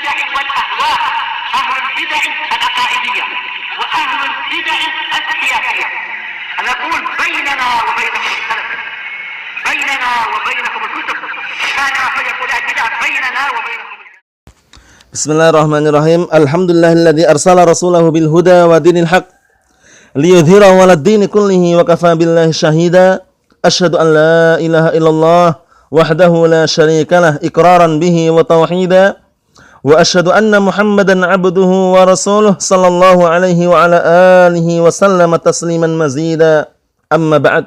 البدع والأهواء، أهل البدع العقائدية وأهل البدع السياسية. نقول بيننا وبينكم السلف، بيننا وبينكم الكتب، كان فيقول البدع بيننا وبينكم. Bismillahirrahmanirrahim. Alhamdulillahilladzi arsala rasulahu bil huda wa dinil haq liyudhhirahu 'alad dini kullihi wa kafaa billahi syahida. Asyhadu an la ilaha illallah wahdahu la syarikalah iqraran bihi wa tauhida. Wa asyhadu anna Muhammadan 'abduhu wa rasuluh sallallahu alaihi wa ala alihi wa sallama tasliman mazida. Amma ba'd.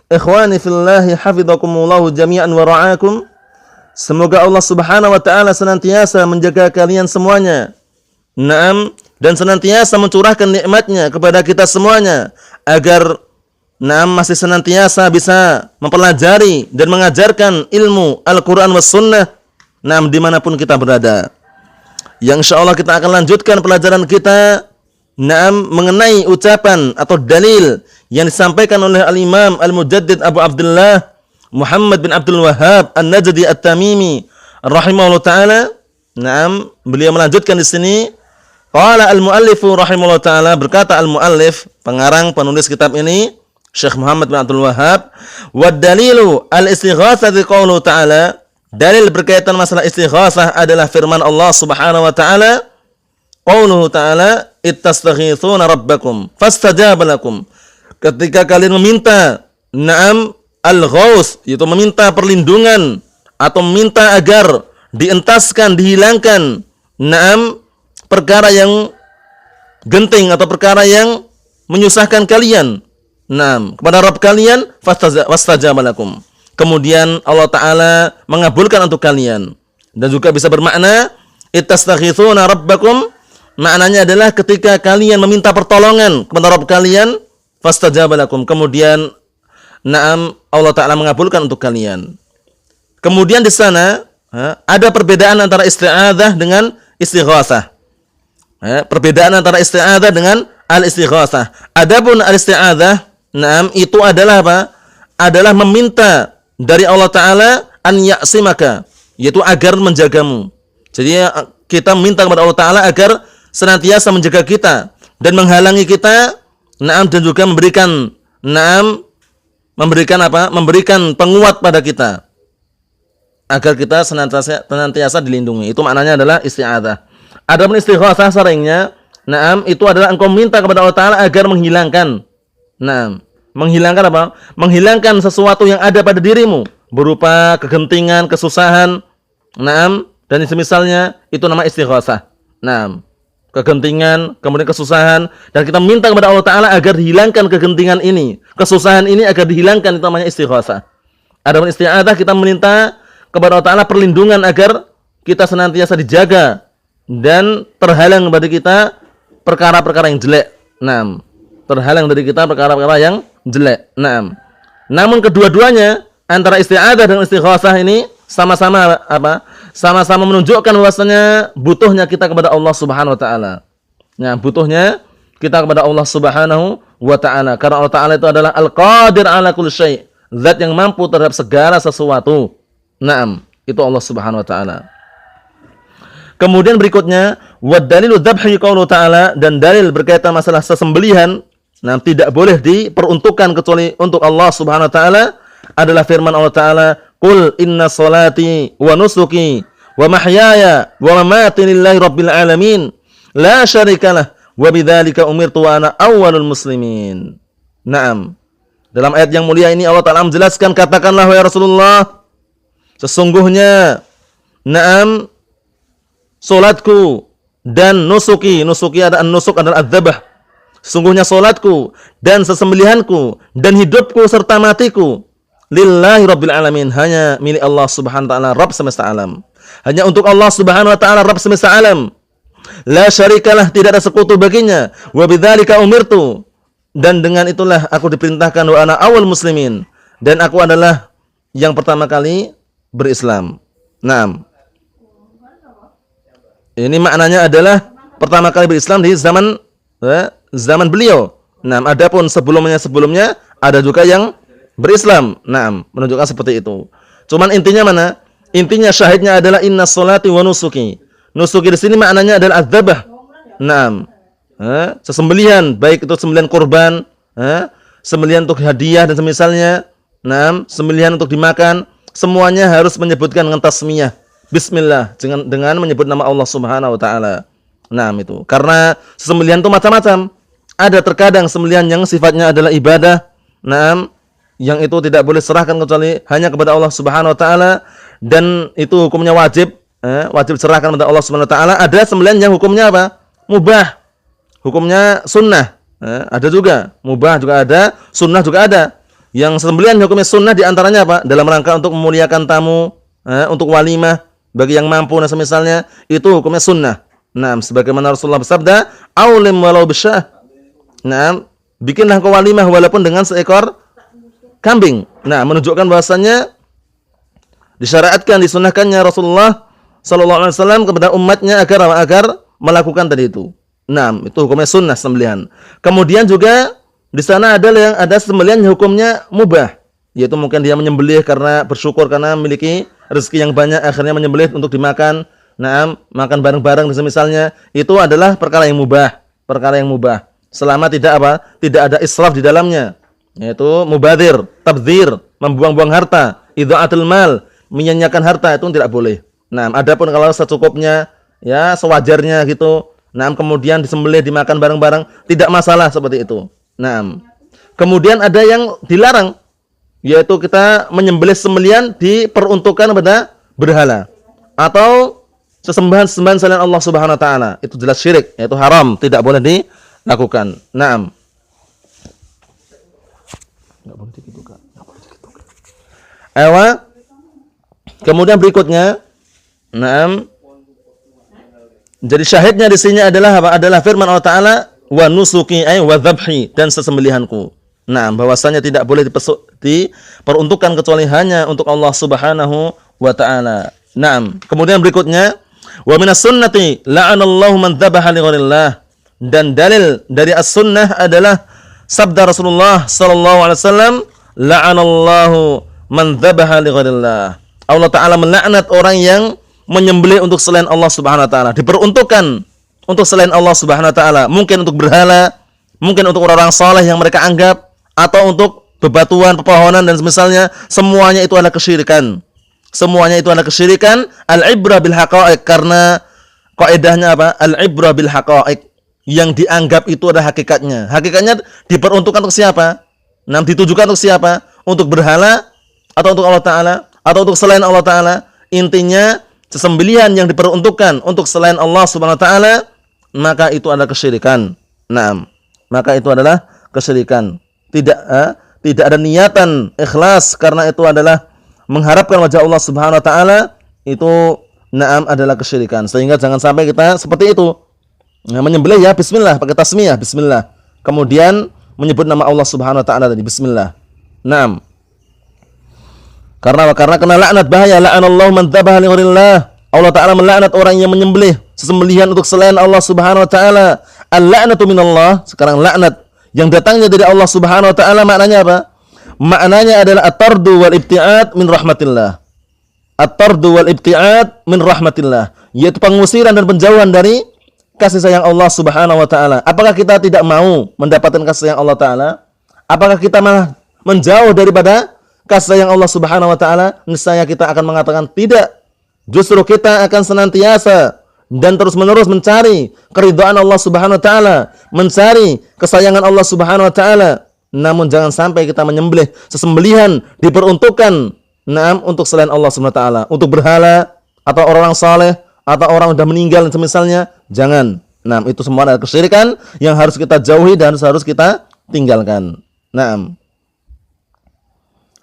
Ikhwani fillahi hafizakumullahu jami'an wa ra'akum. Semoga Allah Subhanahu wa taala senantiasa menjaga kalian semuanya. Naam, dan senantiasa mencurahkan nikmat-Nya kepada kita semuanya agar masih senantiasa bisa mempelajari dan mengajarkan ilmu Al-Qur'an was sunnah dimanapun kita berada. Yang insyaallah kita akan lanjutkan pelajaran kita mengenai ucapan atau dalil yang disampaikan oleh Al-Imam Al-Mujaddid Abu Abdullah Muhammad bin Abdul Wahhab An-Najdi At-Tamimi rahimahullah taala. Beliau melanjutkan di sini. Qala al-muallifu rahimahullah taala, berkata al-muallif, pengarang penulis kitab ini, Syekh Muhammad bin Abdul Wahhab, wa dalilu al-istighatsah qauluhu taala, dalil berkaitan masalah istighatsah adalah firman Allah Subhanahu wa taala, qauluhu taala, ittastaghitsuna rabbakum fastajaba lakum. Ketika kalian meminta al-ghaus, yaitu meminta perlindungan atau meminta agar dientaskan, dihilangkan perkara yang genting atau perkara yang menyusahkan kalian kepada Rabb kalian, fastajaba lakum. Kemudian Allah Ta'ala mengabulkan untuk kalian. Dan juga bisa bermakna ittastaghitsuna rabbakum, maknanya adalah ketika kalian meminta pertolongan kepada Rabb kalian, fastajaba lakum. Kemudian Allah Ta'ala mengabulkan untuk kalian. Kemudian di sana ada perbedaan antara isti'adzah dengan istighatsah. Perbedaan antara isti'adzah dengan al-istighatsah. Adapun al-isti'adzah, itu adalah apa? Adalah meminta dari Allah Ta'ala an ya'simaka, yaitu agar menjagamu. Jadi kita meminta kepada Allah Ta'ala agar senantiasa menjaga kita dan menghalangi kita, dan juga memberikan memberikan penguat pada kita agar kita senantiasa dilindungi. Itu maknanya adalah isti'adzah. Adapun istighatsah seringnya, itu adalah engkau minta kepada Allah Ta'ala agar menghilangkan. Menghilangkan apa? Menghilangkan sesuatu yang ada pada dirimu berupa kegentingan, kesusahan, dan semisalnya, itu nama istighatsah. Kegentingan, kemudian kesusahan, dan kita minta kepada Allah Ta'ala agar dihilangkan kegentingan ini, kesusahan ini agar dihilangkan, itu namanya istighatsah. Adapun isti'adzah, kita meminta kepada Allah Ta'ala perlindungan agar kita senantiasa dijaga dan terhalang dari kita perkara-perkara yang jelek. Terhalang dari kita perkara-perkara yang jelek. Namun kedua-duanya, antara isti'adzah dan istighatsah ini sama-sama apa? Sama-sama menunjukkan bahwasanya butuhnya kita kepada Allah Subhanahu wa taala. Butuhnya kita kepada Allah Subhanahu wa taala. Karena Allah Ta'ala itu adalah Al-Qadir ala kulli syai', zat yang mampu terhadap segala sesuatu. Itu Allah Subhanahu wa taala. Kemudian berikutnya, wa dalilu dzabhi qaulu ta'ala, dan dalil berkaitan masalah sesembelihan, tidak boleh diperuntukkan kecuali untuk Allah Subhanahu wa taala, adalah firman Allah Ta'ala, qul inna salati wa nusuki wa mahyaya wa mamati lillahi rabbil alamin la syarikalah wa bidzalika umirtu wa ana awwalul muslimin. Dalam ayat yang mulia ini Allah Ta'ala menjelaskan, katakanlah wahai Rasulullah, sesungguhnya salatku dan nusuki ada nusuk adalah adzabah. Sesungguhnya salatku dan sesembelihanku dan hidupku serta matiku lillahi rabbil alamin, hanya milik Allah Subhanahu wa taala, Rabb semesta alam. Hanya untuk Allah Subhanahu wa taala, Rabb semesta alam. La syarikalah, tidak ada sekutu baginya. Wa bidzalika umirtu, dan dengan itulah aku diperintahkan, wa ana awal muslimin, dan aku adalah yang pertama kali berislam. Ini maknanya adalah pertama kali berislam di zaman beliau. Adapun sebelumnya ada juga yang berislam. Menunjukkan seperti itu. Cuman intinya mana? Intinya syahidnya adalah inna sholati wa nusuki. Nusuki di sini maknanya adalah adzabah. Naam. Sesembelihan, baik itu sembelihan kurban, sembelihan untuk hadiah dan semisalnya. Naam, sembelihan untuk dimakan, semuanya harus menyebutkan dengan tasmiyah. Bismillah, dengan menyebut nama Allah Subhanahu wa taala. Naam itu. Karena sembelihan itu macam-macam. Ada terkadang sembelihan yang sifatnya adalah ibadah. Naam, yang itu tidak boleh serahkan kecuali hanya kepada Allah Subhanahu wa taala dan itu hukumnya wajib, wajib serahkan kepada Allah Subhanahu wa taala. Ada sembelihan yang hukumnya apa? Mubah. Hukumnya sunnah. Ada juga, mubah juga ada, sunnah juga ada. Yang sembelihan hukumnya sunnah di antaranya apa? Dalam rangka untuk memuliakan tamu, untuk walimah bagi yang mampu dan semisalnya, itu hukumnya sunnah. Nah, sebagaimana Rasulullah bersabda, "Aulim walau bisyah." Nah, bikinlah kau walimah walaupun dengan seekor kambing. Nah, menunjukkan bahwasannya disyariatkan, disunnahkannya Rasulullah sallallahu alaihi wasallam kepada umatnya agar melakukan tadi itu. Nah, itu hukumnya sunnah sembelihan. Kemudian juga di sana ada sembelihan yang hukumnya mubah, yaitu mungkin dia menyembelih karena bersyukur karena memiliki rezeki yang banyak, akhirnya menyembelih untuk dimakan. Nah, makan bareng-bareng misalnya, itu adalah perkara yang mubah, selama tidak ada israf di dalamnya, yaitu mubadir, tabdzir, membuang-buang harta, idha'atul mal, menyanyiakan harta, itu tidak boleh. Nah, adapun kalau secukupnya, ya sewajarnya gitu, nah kemudian disembelih dimakan bareng-bareng, tidak masalah seperti itu. Nah, kemudian ada yang dilarang, yaitu kita menyembelih sembelihan diperuntukkan pada berhala atau sesembahan-sembahan selain Allah Subhanahu wa taala. Itu jelas syirik, yaitu haram, tidak boleh dilakukan. Naam. Enggak boleh digitukan. Kemudian berikutnya, naam. Jadi syahidnya di sini adalah apa? Adalah firman Allah Taala, wa nusuki ay wa dzabhi, dan sesembelihanku. Nah, bahwasanya tidak boleh diperuntukkan kecuali hanya untuk Allah Subhanahu wa taala. Naam. Kemudian berikutnya, wa minas sunnati la'anallahu man dzabaha li ghairillah. Dan dalil dari as-sunnah adalah sabda Rasulullah sallallahu alaihi wasallam, la'anallahu man dzabaha li ghairillah. Allah Taala melaknat orang yang menyembelih untuk selain Allah Subhanahu wa taala, diperuntukkan untuk selain Allah Subhanahu wa taala, mungkin untuk berhala, mungkin untuk orang-orang saleh yang mereka anggap, atau untuk bebatuan, pepohonan dan semisalnya, semuanya itu adalah kesyirikan. Semuanya itu adalah kesyirikan. Al-ibrah bil haqa'iq, karena kaidahnya apa? Al-ibrah bil haqa'iq, yang dianggap itu adalah hakikatnya. Hakikatnya diperuntukkan untuk siapa? Nah, ditujukan untuk siapa? Untuk berhala atau untuk Allah Taala atau untuk selain Allah Taala? Intinya sesembelihan yang diperuntukkan untuk selain Allah Subhanahu wa taala, maka itu adalah kesyirikan. Naam. Maka itu adalah kesyirikan. Tidak ada niatan ikhlas karena itu adalah mengharapkan wajah Allah Subhanahu wa taala, itu naam adalah kesyirikan. Sehingga jangan sampai kita seperti itu. Nah, menyembelih ya bismillah, pakai tasmiyah bismillah. Kemudian menyebut nama Allah Subhanahu wa taala tadi bismillah. Naam. Karena kena laknat, bahaya. La'anallahu man dzabaha li ghairillah. Allah Taala melaknat orang yang menyembelih sesembelihan untuk selain Allah Subhanahu wa taala. Al-la'natu minallah. Sekarang laknat yang datangnya dari Allah Subhanahu wa taala maknanya apa? Maknanya adalah at-tardu wal ibtiad min rahmatillah. At-tardu wal ibtiad min rahmatillah, yaitu pengusiran dan penjauhan dari kasih sayang Allah Subhanahu wa taala. Apakah kita tidak mau mendapatkan kasih sayang Allah Taala? Apakah kita malah menjauh daripada kasih sayang Allah Subhanahu wa taala? Niscaya kita akan mengatakan tidak. Justru kita akan senantiasa dan terus-menerus mencari keridhaan Allah Subhanahu wa taala, mencari kesayangan Allah Subhanahu wa taala. Namun jangan sampai kita menyembelih sesembelihan diperuntukkan untuk selain Allah Subhanahu wa taala, untuk berhala atau orang saleh atau orang sudah meninggal misalnya. Jangan. Nah, itu semua adalah kesyirikan yang harus kita jauhi dan harus kita tinggalkan. Naam.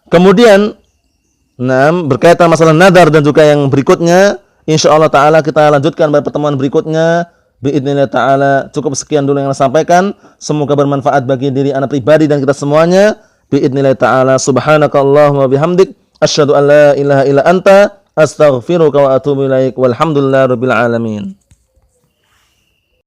Kemudian, berkaitan masalah nadar dan juga yang berikutnya, insyaallah taala kita lanjutkan pada pertemuan berikutnya. Biidznillah taala. Cukup sekian dulu yang saya sampaikan. Semoga bermanfaat bagi diri anda pribadi dan kita semuanya. Biidznillah taala. Subhanakallahumma bihamdik, asyhadu an la ilaha illa anta, astaghfiruka wa atubu ilaik. Walhamdulillahirabbil alamin.